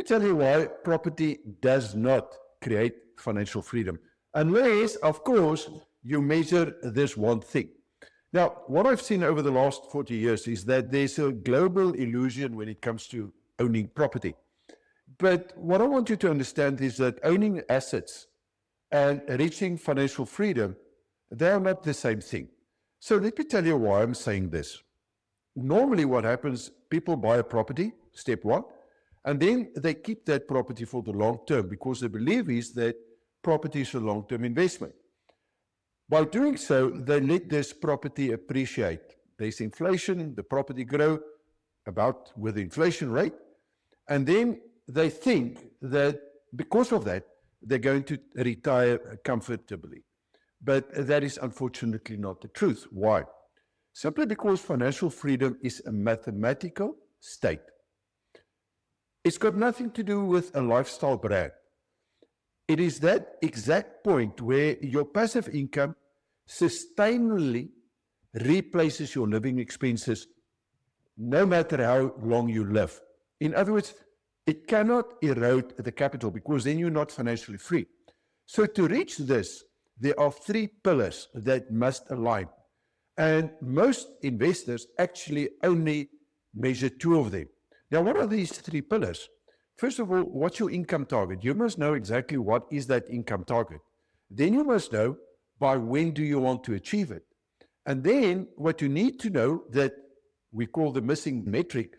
me tell you why property does not create financial freedom. Unless, of course, you measure this one thing. Now, what I've seen over the last 40 years is that there's a global illusion when it comes to owning property. But what I want you to understand is that owning assets and reaching financial freedom, they are not the same thing. So let me tell you why I'm saying this. Normally what happens, people buy a property, step one, and then they keep that property for the long term because the belief is that property is a long-term investment. By doing so, they let this property appreciate. There's inflation, the property grow about with the inflation rate, and then they think that because of that, they're going to retire comfortably. But that is unfortunately not the truth. Why? Simply because financial freedom is a mathematical state. It's got nothing to do with a lifestyle brand. It is that exact point where your passive income sustainably replaces your living expenses no matter how long you live. In other words, it cannot erode the capital because then you're not financially free. So to reach this, there are three pillars that must align. And most investors actually only measure two of them. Now, what are these three pillars? First of all, what's your income target? You must know exactly what is that income target. Then you must know by when do you want to achieve it. And then what you need to know that we call the missing metric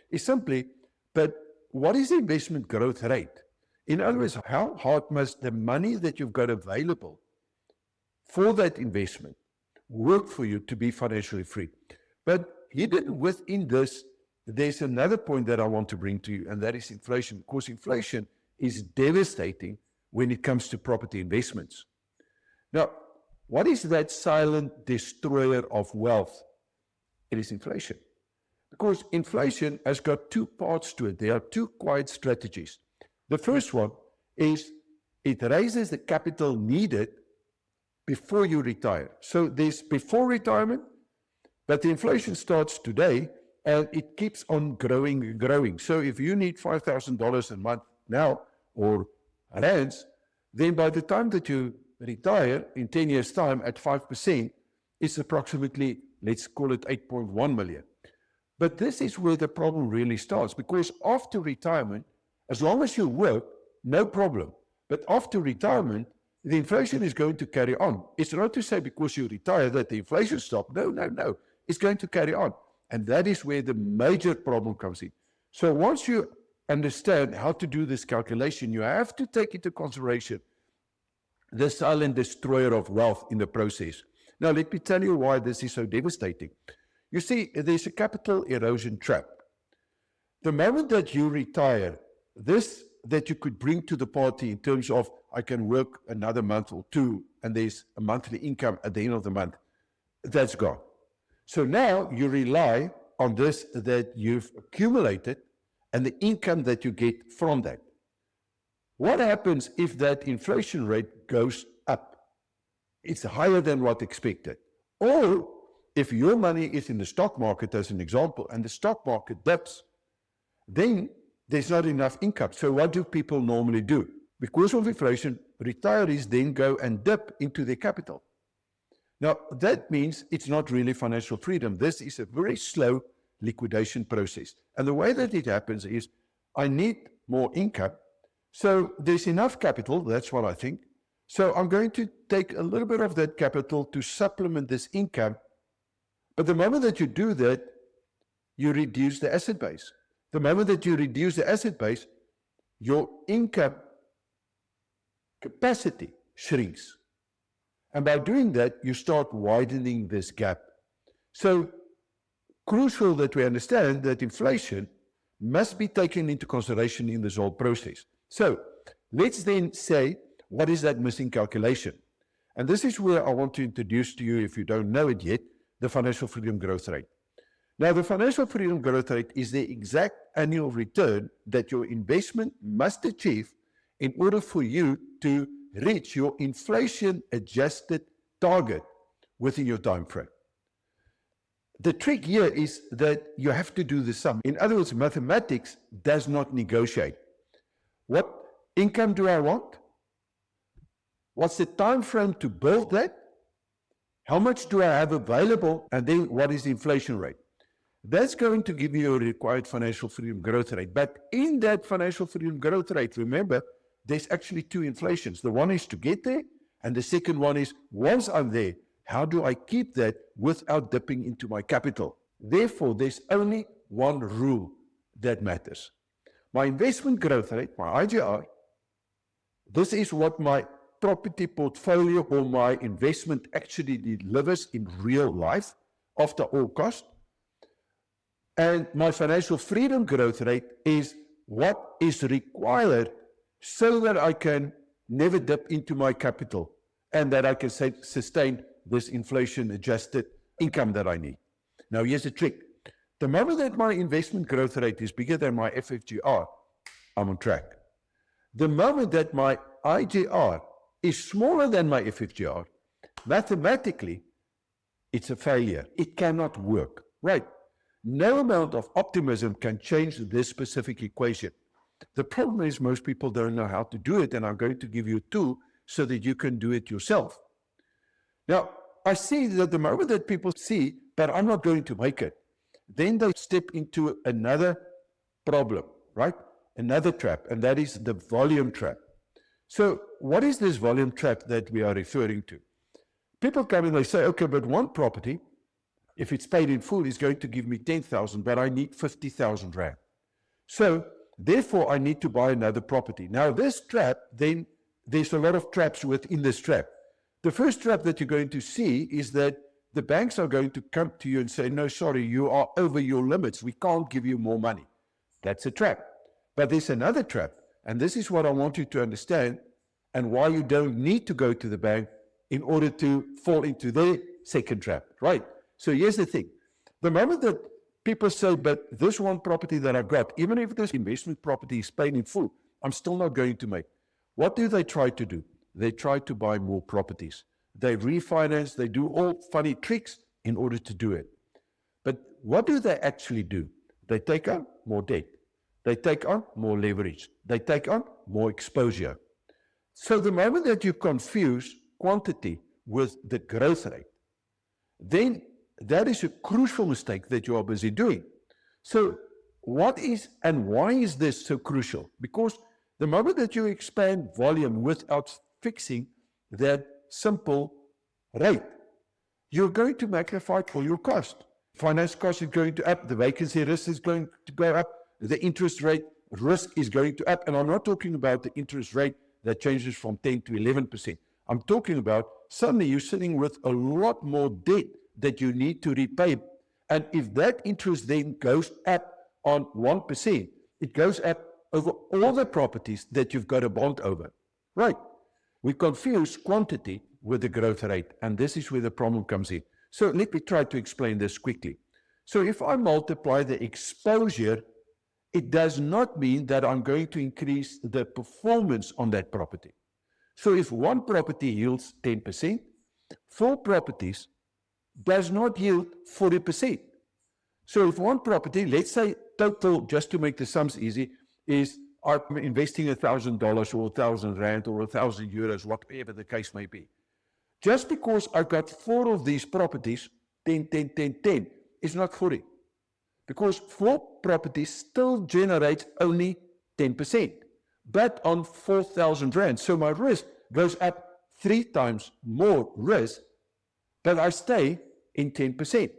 is simply, but what is the investment growth rate? In other words, how hard must the money that you've got available for that investment work for you to be financially free? But hidden within this, there's another point that I want to bring to you, and that is inflation. Because inflation is devastating when it comes to property investments. Now, what is that silent destroyer of wealth? It is inflation. Because inflation has got two parts to it. There are two quiet strategies. The first one is it raises the capital needed before you retire. So there's before retirement, but the inflation starts today and it keeps on growing and growing. So if you need $5,000 a month now or rands, then by the time that you retire in 10 years' time at 5%, it's approximately, let's call it 8.1 million. But this is where the problem really starts, because after retirement, as long as you work, no problem. But after retirement, the inflation is going to carry on. It's not to say because you retire that the inflation stops. No. It's going to carry on. And that is where the major problem comes in. So once you understand how to do this calculation, you have to take into consideration the silent destroyer of wealth in the process. Now, let me tell you why this is so devastating. You see, there's a capital erosion trap. The moment that you retire, this that you could bring to the party in terms of I can work another month or two and there's a monthly income at the end of the month, that's gone. So now you rely on this that you've accumulated and the income that you get from that. What happens if that inflation rate goes up? It's higher than what expected. Or if your money is in the stock market, as an example, and the stock market dips, then there's not enough income. So what do people normally do? Because of inflation, retirees then go and dip into their capital. Now, that means it's not really financial freedom. This is a very slow liquidation process. And the way that it happens is I need more income. So there's enough capital, that's what I think. So I'm going to take a little bit of that capital to supplement this income. But the moment that you do that, you reduce the asset base. The moment that you reduce the asset base, your income capacity shrinks. And by doing that, you start widening this gap. So crucial that we understand that inflation must be taken into consideration in this whole process. So let's then say, what is that missing calculation? And this is where I want to introduce to you, if you don't know it yet, the financial freedom growth rate. Now, the financial freedom growth rate is the exact annual return that your investment must achieve in order for you to reach your inflation-adjusted target within your time frame. The trick here is that you have to do the sum. In other words, mathematics does not negotiate. What income do I want? What's the time frame to build that? How much do I have available? And then what is the inflation rate? That's going to give you a required financial freedom growth rate. But in that financial freedom growth rate, remember, there's actually two inflations. The one is to get there, and the second one is, once I'm there, how do I keep that without dipping into my capital? Therefore, there's only one rule that matters. My investment growth rate, my IGR, this is what my property portfolio or my investment actually delivers in real life after all cost. And my financial freedom growth rate is what is required so that I can never dip into my capital and that I can sustain this inflation-adjusted income that I need. Now, here's the trick. The moment that my investment growth rate is bigger than my FFGR, I'm on track. The moment that my IGR is smaller than my FFGR, mathematically, it's a failure. It cannot work, right? No amount of optimism can change this specific equation. The problem is most people don't know how to do it, and I'm going to give you a tool so that you can do it yourself. Now, I see that the moment that people see, but I'm not going to make it, then they step into another problem, right? Another trap, and that is the volume trap. So what is this volume trap that we are referring to? People come and they say, okay, but one property, if it's paid in full, is going to give me 10,000, but I need 50,000 Rand. So therefore, I need to buy another property. Now, this trap, then there's a lot of traps within this trap. The first trap that you're going to see is that the banks are going to come to you and say, no, sorry, you are over your limits. We can't give you more money. That's a trap. But there's another trap. And this is what I want you to understand and why you don't need to go to the bank in order to fall into the second trap, right? So here's the thing. The moment that people say, but this one property that I've got, even if this investment property is paid in full, I'm still not going to make. What do they try to do? They try to buy more properties. They refinance, they do all funny tricks in order to do it. But what do they actually do? They take on more debt. They take on more leverage. They take on more exposure. So the moment that you confuse quantity with the growth rate, then that is a crucial mistake that you are busy doing. So what is and why is this so crucial? Because the moment that you expand volume without fixing that simple rate, you're going to magnify all your cost. Finance cost is going to up, the vacancy risk is going to go up, the interest rate risk is going to up. And I'm not talking about the interest rate that changes from 10 to 11%. I'm talking about suddenly you're sitting with a lot more debt that you need to repay. And if that interest then goes up on 1%, it goes up over all the properties that you've got a bond over. Right. We confuse quantity with the growth rate, and this is where the problem comes in. So let me try to explain this quickly. So if I multiply the exposure, it does not mean that I'm going to increase the performance on that property. So if one property yields 10%, 4 properties does not yield 40%. So if one property, let's say total, just to make the sums easy, is I'm investing $1,000 or 1,000 Rand or 1,000 euros, whatever the case may be. Just because I've got 4 of these properties, 10, 10, 10, 10, is not 40. Because 4 properties still generate only 10%, but on 4,000 Rand. So my risk goes up 3 times more risk, but I stay in 10%.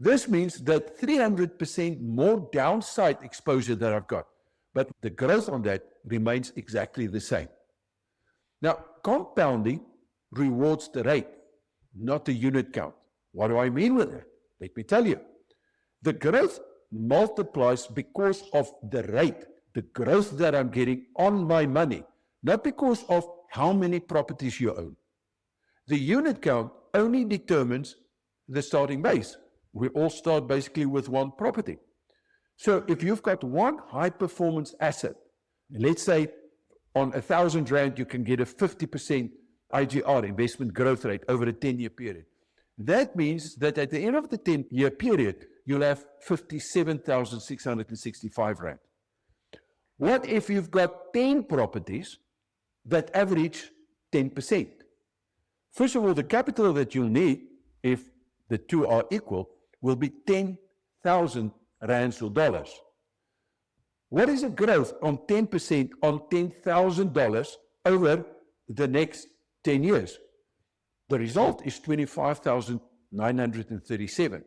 This means that 300% more downside exposure that I've got, but the growth on that remains exactly the same. Now, compounding rewards the rate, not the unit count. What do I mean with that? Let me tell you. The growth multiplies because of the rate, the growth that I'm getting on my money, not because of how many properties you own. The unit count only determines the starting base. We all start basically with one property. So if you've got one high performance asset, let's say on 1,000 Rand, you can get a 50% IGR, investment growth rate, over a 10-year period. That means that at the end of the 10-year period, you'll have 57,665 Rand. What if you've got 10 properties that average 10%? First of all, the capital that you'll need, if the two are equal, will be 10,000 rands or dollars. What is a growth on 10% on $10,000 over the next 10 years? The result is 25,937.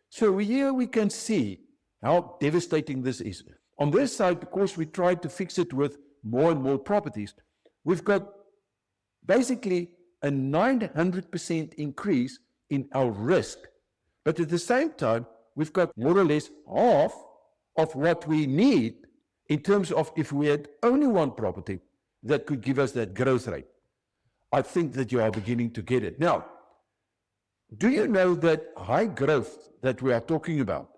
So here we can see how devastating this is. On this side, because we tried to fix it with more and more properties, we've got basically a 900% increase in our risk. But at the same time, we've got more or less half of what we need in terms of if we had only one property that could give us that growth rate. I think that you are beginning to get it. Now, do you know that high growth that we are talking about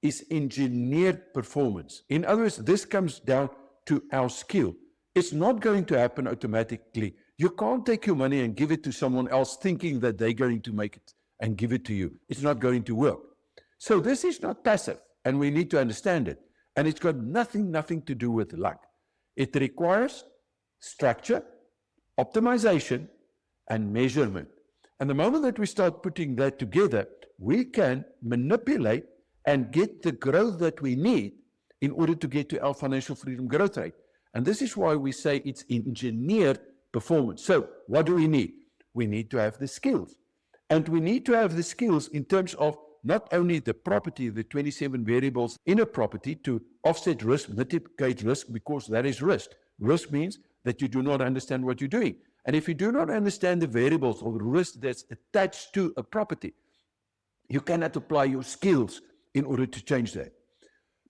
is engineered performance? In other words, this comes down to our skill. It's not going to happen automatically. You can't take your money and give it to someone else thinking that they're going to make it and give it to you. It's not going to work. So this is not passive, and we need to understand it. And it's got nothing to do with luck. It requires structure, optimization, and measurement. And the moment that we start putting that together, we can manipulate and get the growth that we need in order to get to our financial freedom growth rate. And this is why we say it's engineered performance. So what do we need? We need to have the skills. And we need to have the skills in terms of not only the property, the 27 variables in a property to offset risk, mitigate risk, because that is risk. Risk means that you do not understand what you're doing. And if you do not understand the variables or the risk that's attached to a property, you cannot apply your skills in order to change that.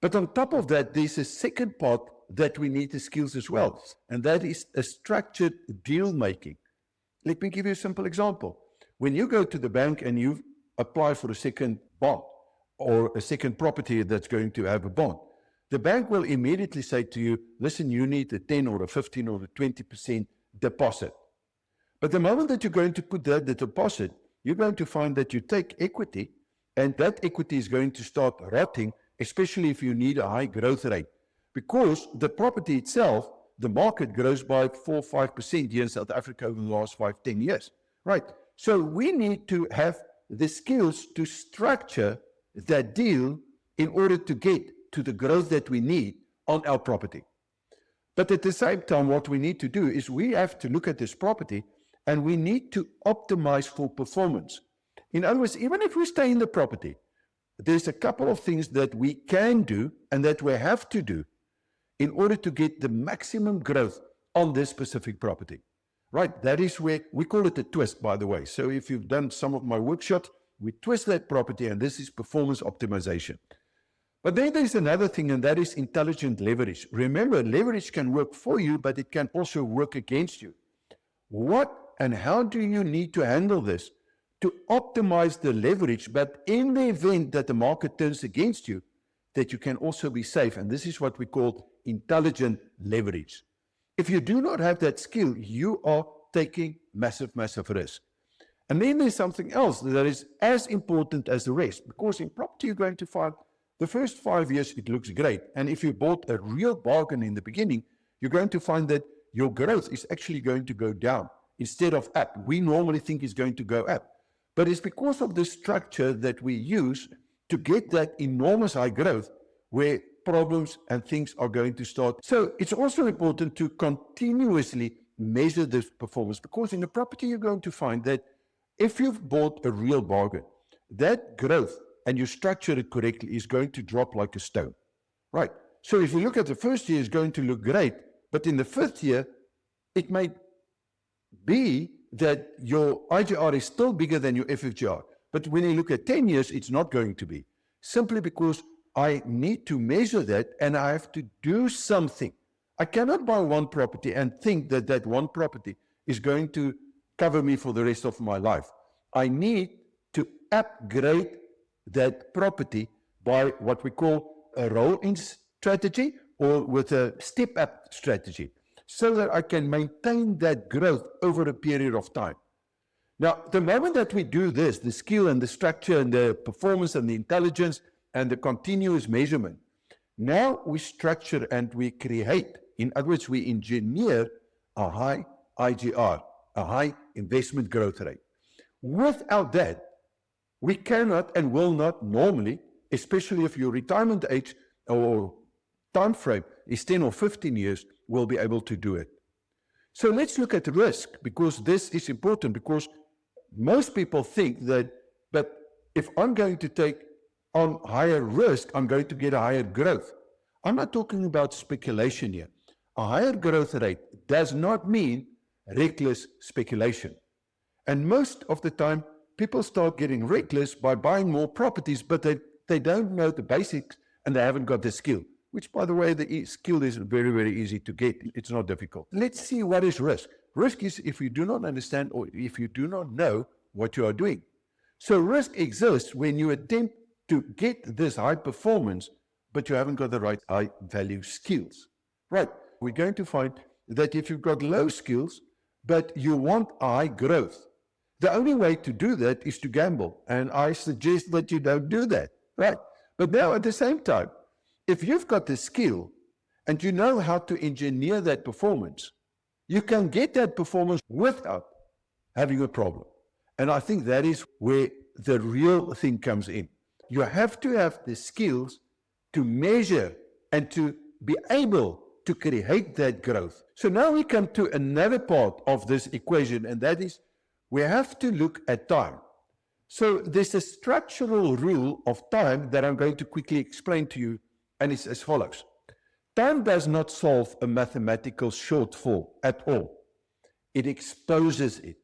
But on top of that, there's a second part that we need the skills as well, and that is a structured deal making. Let me give you a simple example. When you go to the bank and you apply for a second bond or a second property that's going to have a bond, the bank will immediately say to you, listen, you need a 10 or a 15 or a 20% deposit. But the moment that you're going to put that the deposit, you're going to find that you take equity, and that equity is going to start rotting, especially if you need a high growth rate. Because the property itself, the market grows by 4-5% here in South Africa over the last 5-10 years. Right. So we need to have the skills to structure that deal in order to get to the growth that we need on our property. But at the same time, what we need to do is we have to look at this property and we need to optimize for performance. In other words, even if we stay in the property, there's a couple of things that we can do and that we have to do in order to get the maximum growth on this specific property. Right? That is where we call it a twist, by the way. So if you've done some of my workshops, we twist that property, and this is performance optimization. But then there's another thing, and that is intelligent leverage. Remember, leverage can work for you, but it can also work against you. What and how do you need to handle this to optimize the leverage, but in the event that the market turns against you, that you can also be safe? And this is what we call intelligent leverage. If you do not have that skill, you are taking massive risk. And then there's something else that is as important as the rest, because in property you're going to find the first 5 years it looks great. And if you bought a real bargain in the beginning, you're going to find that your growth is actually going to go down instead of up. We normally think it's going to go up. But it's because of the structure that we use to get that enormous high growth where problems and things are going to start. So it's also important to continuously measure this performance, because in the property you're going to find that if you've bought a real bargain, that growth and you structure it correctly is going to drop like a stone. Right? So if you look at the first year, it's going to look great, but in the fifth year, it may be that your IGR is still bigger than your FFGR. But when you look at 10 years, it's not going to be, simply because I need to measure that and I have to do something. I cannot buy one property and think that that one property is going to cover me for the rest of my life. I need to upgrade that property by what we call a roll-in strategy or with a step-up strategy, so that I can maintain that growth over a period of time. Now, the moment that we do this, the skill and the structure and the performance and the intelligence and the continuous measurement, Now we structure and we create, in other words, we engineer a high IGR, a high investment growth rate. Without that, we cannot and will not normally, especially if your retirement age or time frame is 10 or 15 years, will be able to do it. So let's look at risk, because this is important, because most people think that, but if I'm going to take on higher risk, I'm going to get a higher growth. I'm not talking about speculation here. A higher growth rate does not mean reckless speculation. And most of the time, people start getting reckless by buying more properties, but they don't know the basics and they haven't got the skill, which, by the way, the skill is very, very easy to get. It's not difficult. Let's see what is risk. Risk is if you do not understand or if you do not know what you are doing. So risk exists when you attempt to get this high performance, but you haven't got the right high value skills. Right. We're going to find that if you've got low skills, but you want high growth, the only way to do that is to gamble. And I suggest that you don't do that. Right. But now at the same time, if you've got the skill and you know how to engineer that performance, you can get that performance without having a problem. And I think that is where the real thing comes in. You have to have the skills to measure and to be able to create that growth. So now we come to another part of this equation, and that is we have to look at time. So there's a structural rule of time that I'm going to quickly explain to you, and it's as follows. Time does not solve a mathematical shortfall at all. It exposes it.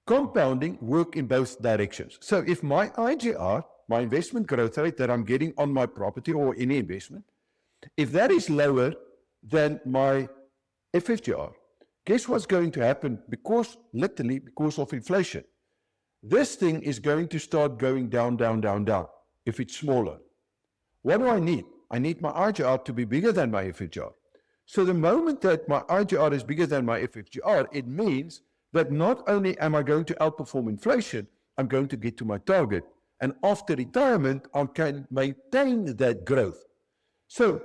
Compounding works in both directions. So if my IGR, my investment growth rate that I'm getting on my property or any investment, if that is lower than my FFGR, guess what's going to happen? Literally because of inflation. This thing is going to start going down, down, down, down if it's smaller. What do I need? I need my IGR to be bigger than my FFGR. So the moment that my IGR is bigger than my FFGR, it means that not only am I going to outperform inflation, I'm going to get to my target. And after retirement, I can maintain that growth. So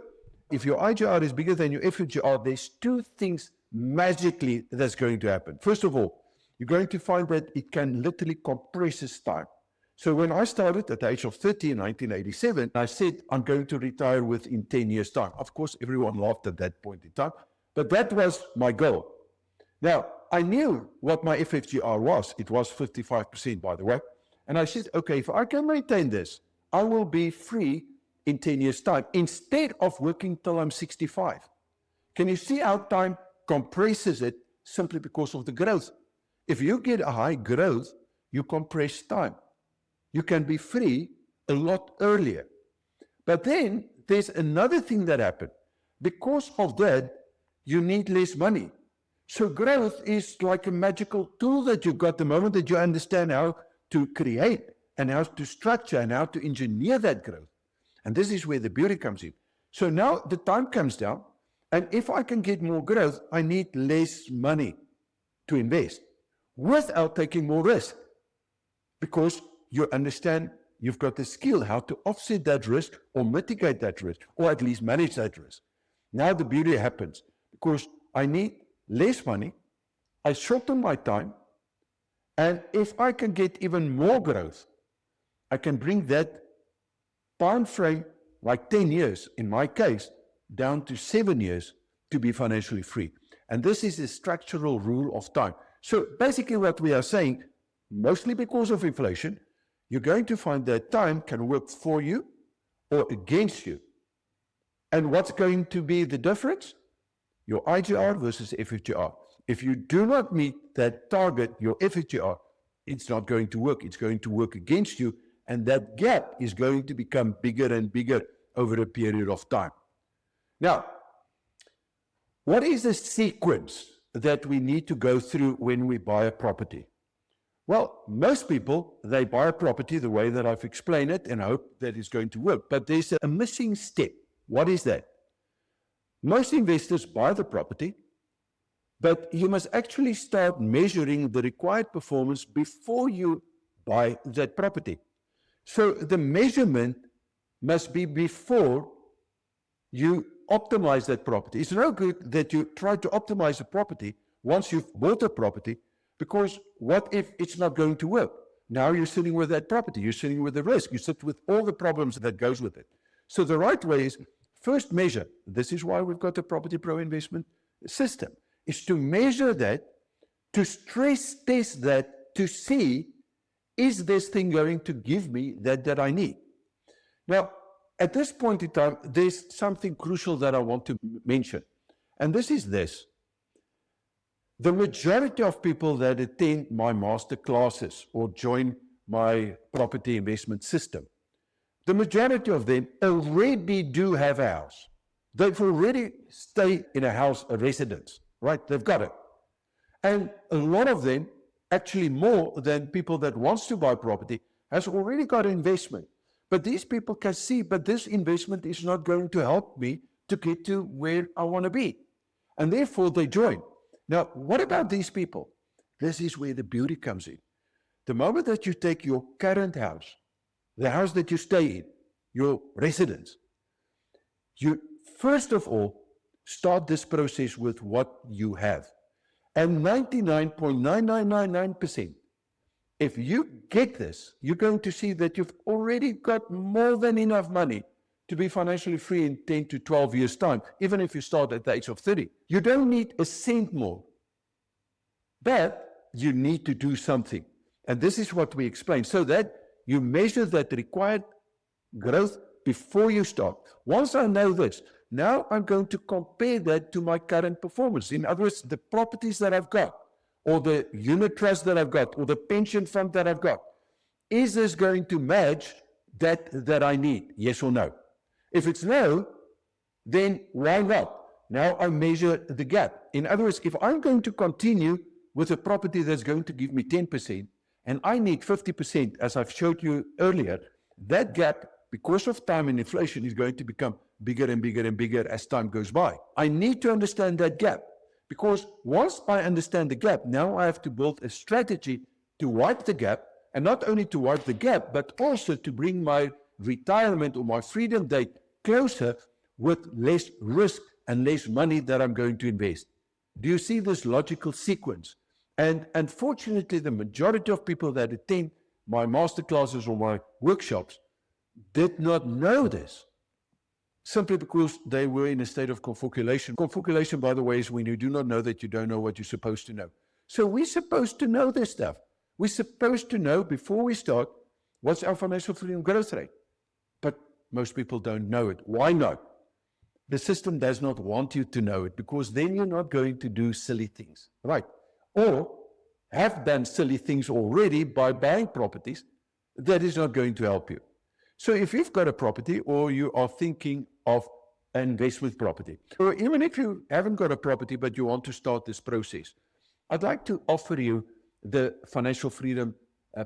if your IGR is bigger than your FFGR, there's two things magically that's going to happen. First of all, you're going to find that it can literally compress time. So when I started at the age of 30 in 1987, I said I'm going to retire within 10 years' time. Of course, everyone laughed at that point in time, but that was my goal. Now, I knew what my FFGR was. It was 55%, by the way. And I said, okay, if I can maintain this, I will be free in 10 years' time instead of working till I'm 65. Can you see how time compresses it simply because of the growth? If you get a high growth, you compress time. You can be free a lot earlier. But then there's another thing that happened. Because of that, you need less money. So growth is like a magical tool that you've got the moment that you understand how to create and how to structure and how to engineer that growth. And this is where the beauty comes in. So now the time comes down, and if I can get more growth, I need less money to invest without taking more risk, because you understand you've got the skill how to offset that risk or mitigate that risk or at least manage that risk. Now the beauty happens because I need less money, I shorten my time, and if I can get even more growth, I can bring that time frame, like 10 years in my case, down to 7 years to be financially free. And this is the structural rule of time. So basically what we are saying, mostly because of inflation, you're going to find that time can work for you or against you. And what's going to be the difference? Your IGR versus FFGR. If you do not meet that target, your FFGR, it's not going to work. It's going to work against you. And that gap is going to become bigger and bigger over a period of time. Now, what is the sequence that we need to go through when we buy a property? Well, most people, they buy a property the way that I've explained it and hope that it's going to work. But there's a missing step. What is that? Most investors buy the property, but you must actually start measuring the required performance before you buy that property. So the measurement must be before you optimize that property. It's no good that you try to optimize a property once you've bought a property, because what if it's not going to work? Now you're sitting with that property, you're sitting with the risk, you sit with all the problems that goes with it. So the right way is first measure. This is why we've got the Property Pro investment system, is to measure that, to stress test that, to see, is this thing going to give me that I need? Now, at this point in time, there's something crucial that I want to mention, and this is this. The majority of people that attend my master classes or join my property investment system, the majority of them already do have a house. They've already stayed in a house, a residence, right? They've got it. And a lot of them, actually more than people that wants to buy property, has already got an investment. But these people can see, but this investment is not going to help me to get to where I want to be. And therefore they join. Now, what about these people? This is where the beauty comes in. The moment that you take your current house, the house that you stay in, your residence, you first of all start this process with what you have. And 99.9999%, if you get this, you're going to see that you've already got more than enough money to be financially free in 10 to 12 years' time, even if you start at the age of 30. You don't need a cent more, but you need to do something. And this is what we explain, so that you measure that required growth before you start. Once I know this, now I'm going to compare that to my current performance. In other words, the properties that I've got, or the unit trust that I've got, or the pension fund that I've got. Is this going to match that I need? Yes or no? If it's no, then why not? Now I measure the gap. In other words, if I'm going to continue with a property that's going to give me 10%, and I need 50%, as I've showed you earlier, that gap, because of time and inflation, is going to become bigger and bigger and bigger as time goes by. I need to understand that gap, because once I understand the gap, now I have to build a strategy to wipe the gap, and not only to wipe the gap, but also to bring my retirement or my freedom date closer with less risk and less money that I'm going to invest. Do you see this logical sequence? And unfortunately, the majority of people that attend my masterclasses or my workshops did not know this, simply because they were in a state of confoculation. Confoculation, by the way, is when you do not know that you don't know what you're supposed to know. So we're supposed to know this stuff. We're supposed to know before we start what's our financial freedom growth rate. But most people don't know it. Why not? The system does not want you to know it, because then you're not going to do silly things, right? Or have done silly things already by buying properties. That is not going to help you. So if you've got a property, or you are thinking of an investment property, or even if you haven't got a property but you want to start this process, I'd like to offer you the Financial Freedom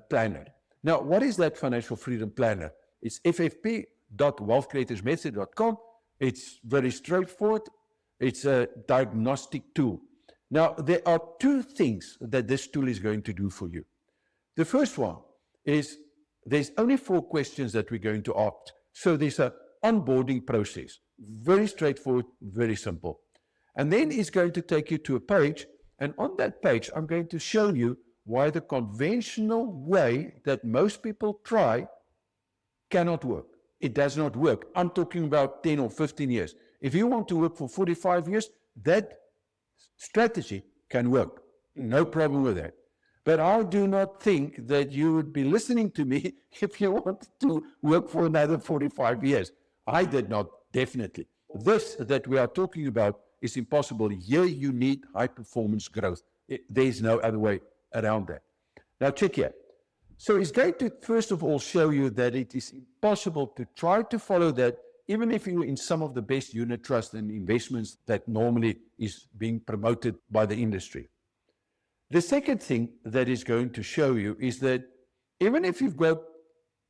Planner. Now, what is that Financial Freedom Planner? It's ffp.wealthcreatorsmethod.com. It's very straightforward. It's a diagnostic tool. Now, there are two things that this tool is going to do for you. The first one is there's only 4 questions that we're going to ask. So there's an onboarding process. Very straightforward, very simple. And then it's going to take you to a page. And on that page, I'm going to show you why the conventional way that most people try cannot work. It does not work. I'm talking about 10 or 15 years. If you want to work for 45 years, that strategy can work. No problem with that. But I do not think that you would be listening to me if you want to work for another 45 years. I did not, definitely. This that we are talking about is impossible. Here you need high performance growth. There's no other way around that. Now check here. So it's going to first of all show you that it is impossible to try to follow that, even if you're in some of the best unit trust and investments that normally is being promoted by the industry. The second thing that is going to show you is that even if you've got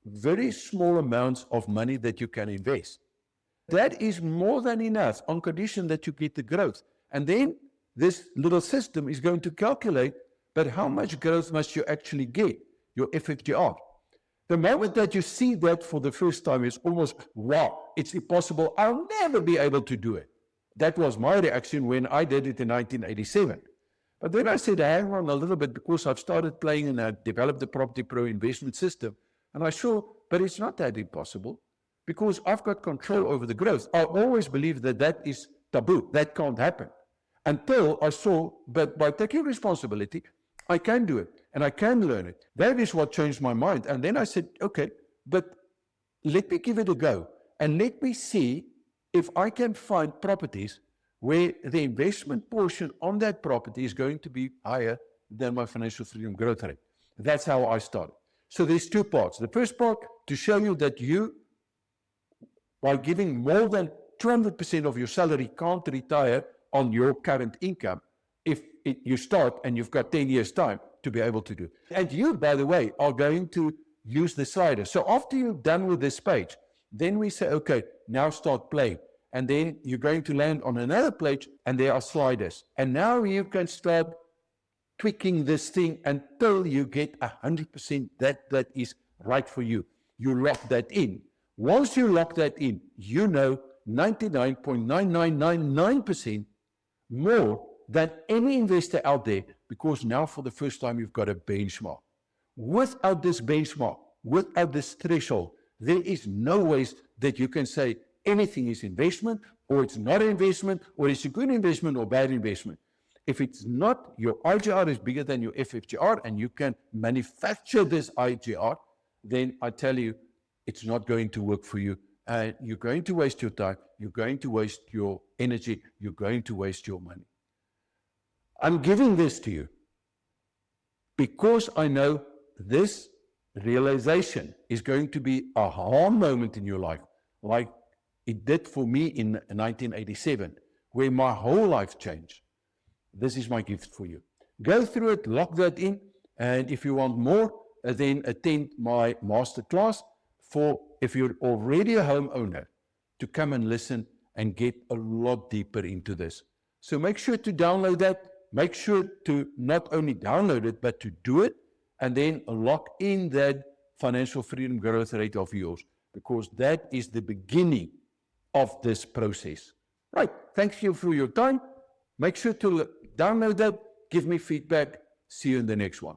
very small amounts of money that you can invest, that is more than enough on condition that you get the growth. And then this little system is going to calculate, but how much growth must you actually get, your FFGR. The moment that you see that for the first time, it's almost, wow, it's impossible. I'll never be able to do it. That was my reaction when I did it in 1987. But then I said, hang on a little bit, because I've started playing and I developed the Property Pro investment system. And I saw, but it's not that impossible, because I've got control over the growth. I always believed that that is taboo. That can't happen. Until I saw, but by taking responsibility, I can do it and I can learn it. That is what changed my mind. And then I said, okay, but let me give it a go and let me see if I can find properties where the investment portion on that property is going to be higher than my financial freedom growth rate. That's how I started. So there's two parts. The first part, to show you that you, by giving more than 200% of your salary, can't retire on your current income if you start and you've got 10 years time to be able to do. And you, by the way, are going to use the slider. So after you're done with this page, then we say, okay, now start playing. And then you're going to land on another page and there are sliders. And now you can start tweaking this thing until you get 100% that is right for you. You lock that in. Once you lock that in, you know 99.9999% more than any investor out there, because now for the first time you've got a benchmark. Without this benchmark, without this threshold, there is no ways that you can say anything is investment, or it's not an investment, or it's a good investment or bad investment. If it's not, your IGR is bigger than your FFGR, and you can manufacture this IGR, then I tell you, it's not going to work for you. And you're going to waste your time, you're going to waste your energy, you're going to waste your money. I'm giving this to you because I know this realization is going to be a aha moment in your life, like it did for me in 1987, where my whole life changed. This is my gift for you. Go through it, lock that in, and if you want more, then attend my masterclass for, if you're already a homeowner, to come and listen and get a lot deeper into this. So make sure to download that. Make sure to not only download it, but to do it, and then lock in that financial freedom growth rate of yours, because that is the beginning of this process. Right. Thank you for your time. Make sure to download that. Give me feedback. See you in the next one.